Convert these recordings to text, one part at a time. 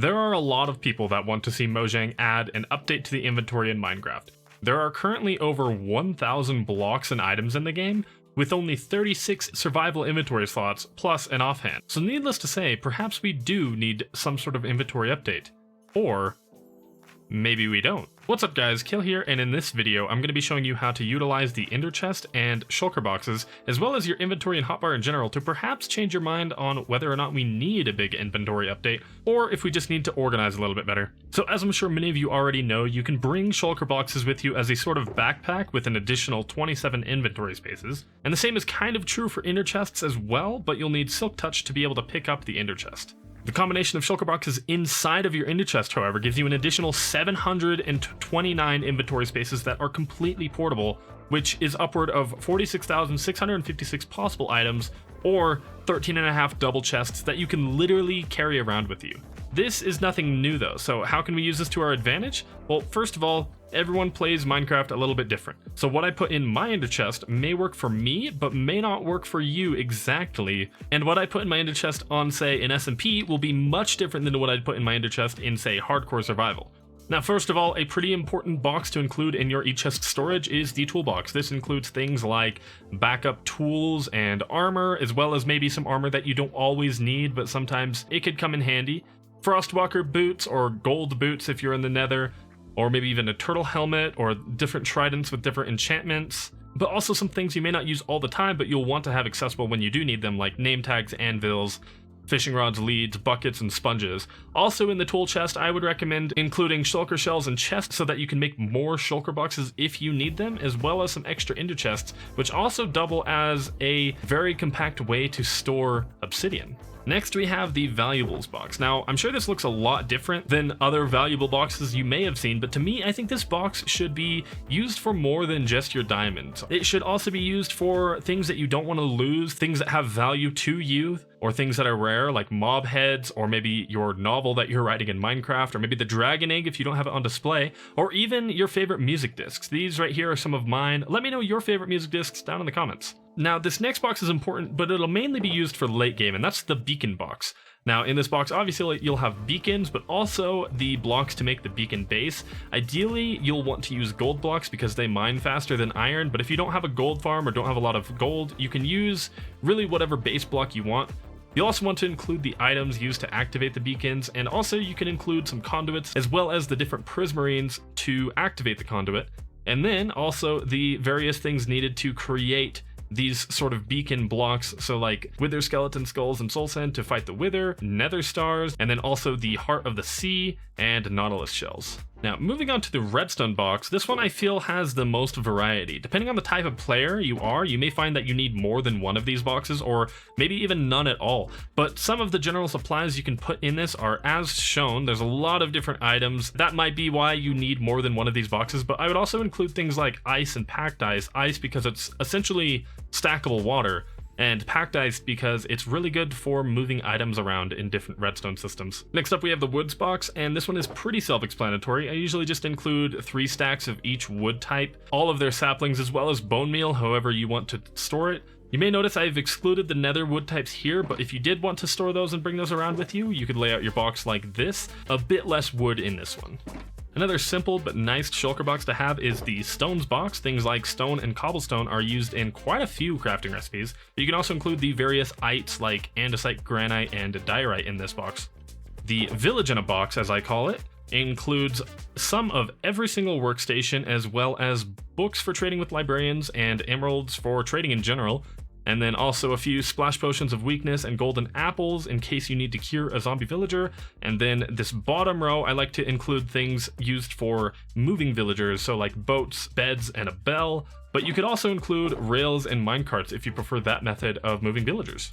There are a lot of people that want to see Mojang add an update to the inventory in Minecraft. There are currently over 1,000 blocks and items in the game, with only 36 survival inventory slots plus an offhand. So needless to say, perhaps we do need some sort of inventory update. Or maybe we don't. What's up guys, Kill here, and in this video I'm going to be showing you how to utilize the Ender Chest and Shulker boxes, as well as your inventory and Hotbar in general, to perhaps change your mind on whether or not we need a big inventory update, or if we just need to organize a little bit better. So as I'm sure many of you already know, you can bring Shulker boxes with you as a sort of backpack with an additional 27 inventory spaces, and the same is kind of true for Ender Chests as well, but you'll need Silk Touch to be able to pick up the Ender Chest. The combination of Shulker boxes inside of your Ender Chest, however, gives you an additional 729 inventory spaces that are completely portable, which is upward of 46,656 possible items, or 13.5 double chests that you can literally carry around with you. This is nothing new though, so how can we use this to our advantage? Well, first of all, everyone plays Minecraft a little bit different. So what I put in my Ender Chest may work for me, but may not work for you exactly. And what I put in my Ender Chest on, say, an SMP will be much different than what I'd put in my Ender Chest in, say, Hardcore Survival. Now, first of all, a pretty important box to include in your e-chest storage is the toolbox. This includes things like backup tools and armor, as well as maybe some armor that you don't always need, but sometimes it could come in handy. Frostwalker boots or gold boots if you're in the nether, or maybe even a turtle helmet or different tridents with different enchantments, but also some things you may not use all the time but you'll want to have accessible when you do need them, like name tags, anvils, fishing rods, leads, buckets, and sponges. Also in the tool chest, I would recommend including shulker shells and chests so that you can make more shulker boxes if you need them, as well as some extra ender chests, which also double as a very compact way to store obsidian. Next, we have the valuables box. Now, I'm sure this looks a lot different than other valuable boxes you may have seen, but to me, I think this box should be used for more than just your diamonds. It should also be used for things that you don't want to lose, things that have value to you, or things that are rare, like mob heads, or maybe your novel that you're writing in Minecraft, or maybe the dragon egg if you don't have it on display, or even your favorite music discs. These right here are some of mine. Let me know your favorite music discs down in the comments. Now, this next box is important, but it'll mainly be used for late game, and that's the beacon box. Now, in this box, obviously, you'll have beacons, but also the blocks to make the beacon base. Ideally, you'll want to use gold blocks because they mine faster than iron, but if you don't have a gold farm or don't have a lot of gold, you can use really whatever base block you want. You'll also want to include the items used to activate the beacons, and also you can include some conduits, as well as the different prismarines to activate the conduit, and then also the various things needed to create these sort of beacon blocks, so like wither skeleton skulls and soul sand to fight the wither, nether stars, and then also the heart of the sea and nautilus shells. Now, moving on to the redstone box, this one I feel has the most variety. Depending on the type of player you are, you may find that you need more than one of these boxes, or maybe even none at all. But some of the general supplies you can put in this are as shown. There's a lot of different items. That might be why you need more than one of these boxes, but I would also include things like ice and packed ice. Ice because it's essentially stackable water, and packed ice because it's really good for moving items around in different redstone systems. Next up, we have the woods box, and this one is pretty self-explanatory. I usually just include 3 stacks of each wood type, all of their saplings, as well as bone meal, however you want to store it. You may notice I've excluded the nether wood types here, but if you did want to store those and bring those around with you, you could lay out your box like this. A bit less wood in this one. Another simple but nice shulker box to have is the stones box. Things like stone and cobblestone are used in quite a few crafting recipes. You can also include the various ites like andesite, granite, and diorite in this box. The village in a box, as I call it, includes some of every single workstation, as well as books for trading with librarians and emeralds for trading in general. And then also a few splash potions of weakness and golden apples in case you need to cure a zombie villager. And then this bottom row, I like to include things used for moving villagers, so like boats, beds, and a bell. But you could also include rails and minecarts if you prefer that method of moving villagers.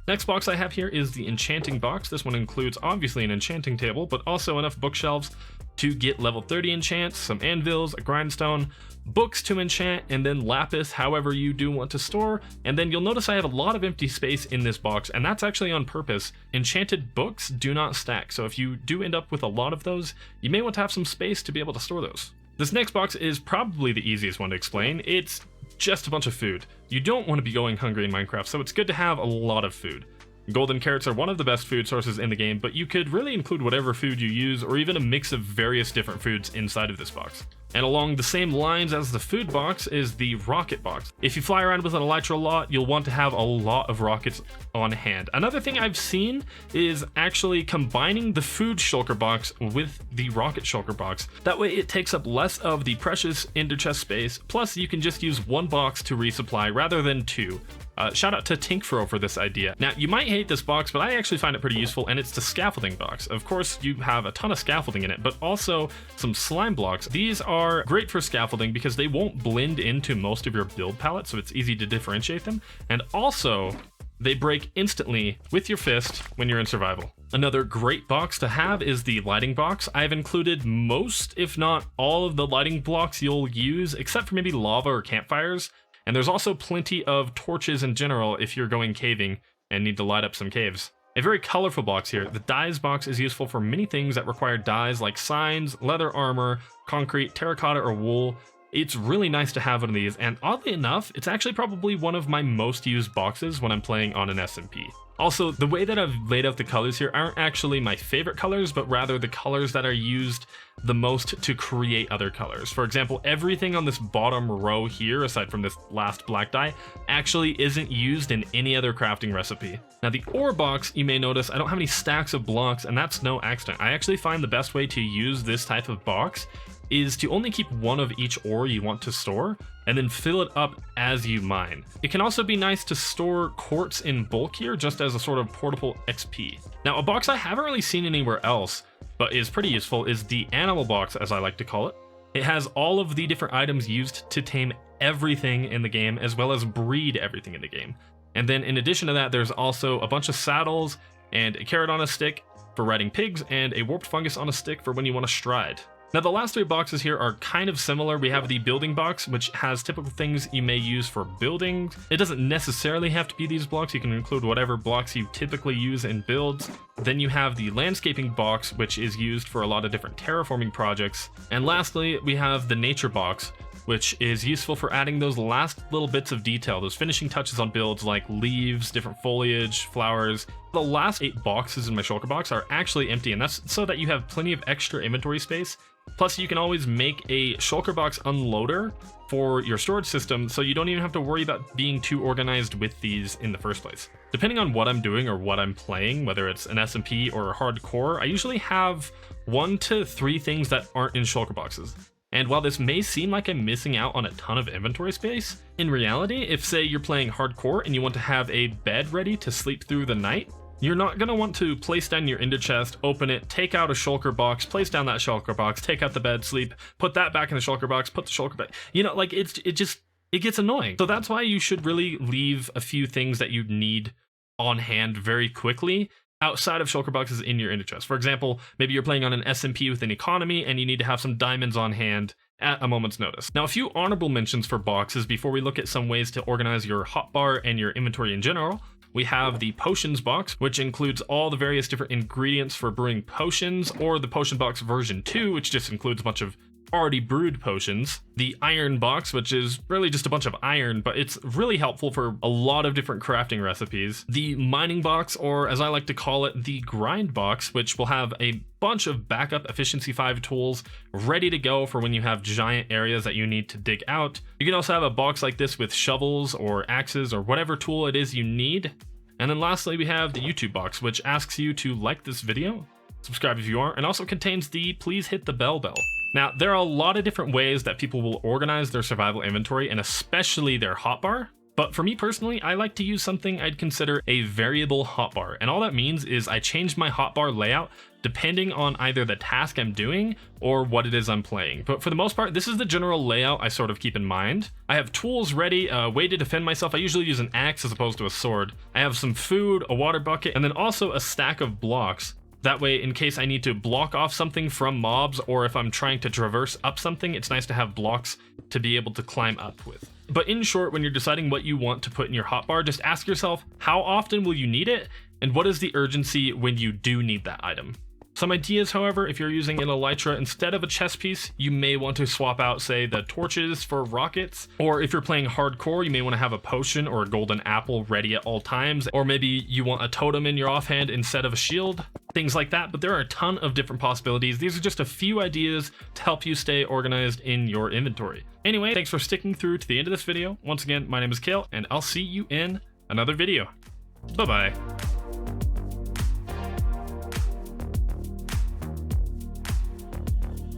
Next box I have here is the enchanting box. This one includes obviously an enchanting table, but also enough bookshelves to get level 30 enchants, some anvils, a grindstone, books to enchant, and then lapis, however you do want to store. And then you'll notice I have a lot of empty space in this box, and that's actually on purpose. Enchanted books do not stack, so if you do end up with a lot of those, you may want to have some space to be able to store those. This next box is probably the easiest one to explain. It's just a bunch of food. You don't want to be going hungry in Minecraft, so it's good to have a lot of food. Golden carrots are one of the best food sources in the game, but you could really include whatever food you use or even a mix of various different foods inside of this box. And along the same lines as the food box is the rocket box. If you fly around with an elytra a lot, you'll want to have a lot of rockets on hand. Another thing I've seen is actually combining the food shulker box with the rocket shulker box. That way it takes up less of the precious ender chest space, plus you can just use one box to resupply rather than two. Shout out to Tinkfro for this idea. Now, you might hate this box, but I actually find it pretty useful, and it's the scaffolding box. Of course, you have a ton of scaffolding in it, but also some slime blocks. These are great for scaffolding because they won't blend into most of your build palette, so it's easy to differentiate them. And also, they break instantly with your fist when you're in survival. Another great box to have is the lighting box. I've included most, if not all, of the lighting blocks you'll use, except for maybe lava or campfires. And there's also plenty of torches in general if you're going caving and need to light up some caves. A very colorful box here. The dyes box is useful for many things that require dyes like signs, leather armor, concrete, terracotta, or wool. It's really nice to have one of these, and oddly enough, it's actually probably one of my most used boxes when I'm playing on an SMP. Also, the way that I've laid out the colors here aren't actually my favorite colors, but rather the colors that are used the most to create other colors. For example, everything on this bottom row here, aside from this last black dye, actually isn't used in any other crafting recipe. Now, the ore box, you may notice I don't have any stacks of blocks, and that's no accident. I actually find the best way to use this type of box is to only keep one of each ore you want to store, and then fill it up as you mine. It can also be nice to store quartz in bulk here, just as a sort of portable XP. Now, a box I haven't really seen anywhere else, but is pretty useful, is the animal box, as I like to call it. It has all of the different items used to tame everything in the game, as well as breed everything in the game. And then in addition to that, there's also a bunch of saddles, and a carrot on a stick for riding pigs, and a warped fungus on a stick for when you want to stride. Now, the last three boxes here are kind of similar. We have the building box, which has typical things you may use for building. It doesn't necessarily have to be these blocks. You can include whatever blocks you typically use in builds. Then you have the landscaping box, which is used for a lot of different terraforming projects. And lastly, we have the nature box, which is useful for adding those last little bits of detail, those finishing touches on builds like leaves, different foliage, flowers. The last 8 boxes in my shulker box are actually empty, and that's so that you have plenty of extra inventory space. Plus, you can always make a shulker box unloader for your storage system, so you don't even have to worry about being too organized with these in the first place. Depending on what I'm doing or what I'm playing, whether it's an SMP or hardcore, I usually have 1 to 3 things that aren't in shulker boxes. And while this may seem like I'm missing out on a ton of inventory space, in reality, if say you're playing hardcore and you want to have a bed ready to sleep through the night, you're not going to want to place down your ender chest, open it, take out a shulker box, place down that shulker box, take out the bed, sleep, put that back in the shulker box, put the shulker back. You know, like it gets annoying. So that's why you should really leave a few things that you need on hand very quickly outside of shulker boxes in your ender chest. For example, maybe you're playing on an SMP with an economy and you need to have some diamonds on hand at a moment's notice. Now, a few honorable mentions for boxes before we look at some ways to organize your hotbar and your inventory in general. We have the potions box, which includes all the various different ingredients for brewing potions, or the potion box version 2, which just includes a bunch of already brewed potions. The iron box, which is really just a bunch of iron, but it's really helpful for a lot of different crafting recipes. The mining box, or as I like to call it, the grind box, which will have a bunch of backup efficiency 5 tools ready to go for when you have giant areas that you need to dig out. You can also have a box like this with shovels or axes or whatever tool it is you need. And then lastly, we have the YouTube box, which asks you to like this video, subscribe if you aren't, and also contains the please hit the bell. Now, there are a lot of different ways that people will organize their survival inventory, and especially their hotbar. But for me personally, I like to use something I'd consider a variable hotbar. And all that means is I change my hotbar layout depending on either the task I'm doing or what it is I'm playing. But for the most part, this is the general layout I sort of keep in mind. I have tools ready, a way to defend myself. I usually use an axe as opposed to a sword. I have some food, a water bucket, and then also a stack of blocks. That way, in case I need to block off something from mobs, or if I'm trying to traverse up something, it's nice to have blocks to be able to climb up with. But in short, when you're deciding what you want to put in your hotbar, just ask yourself, how often will you need it? And what is the urgency when you do need that item? Some ideas, however, if you're using an elytra instead of a chest piece, you may want to swap out, say, the torches for rockets, or if you're playing hardcore, you may want to have a potion or a golden apple ready at all times, or maybe you want a totem in your offhand instead of a shield, things like that. But there are a ton of different possibilities. These are just a few ideas to help you stay organized in your inventory. Anyway, thanks for sticking through to the end of this video. Once again, my name is Kale, and I'll see you in another video. Bye-bye.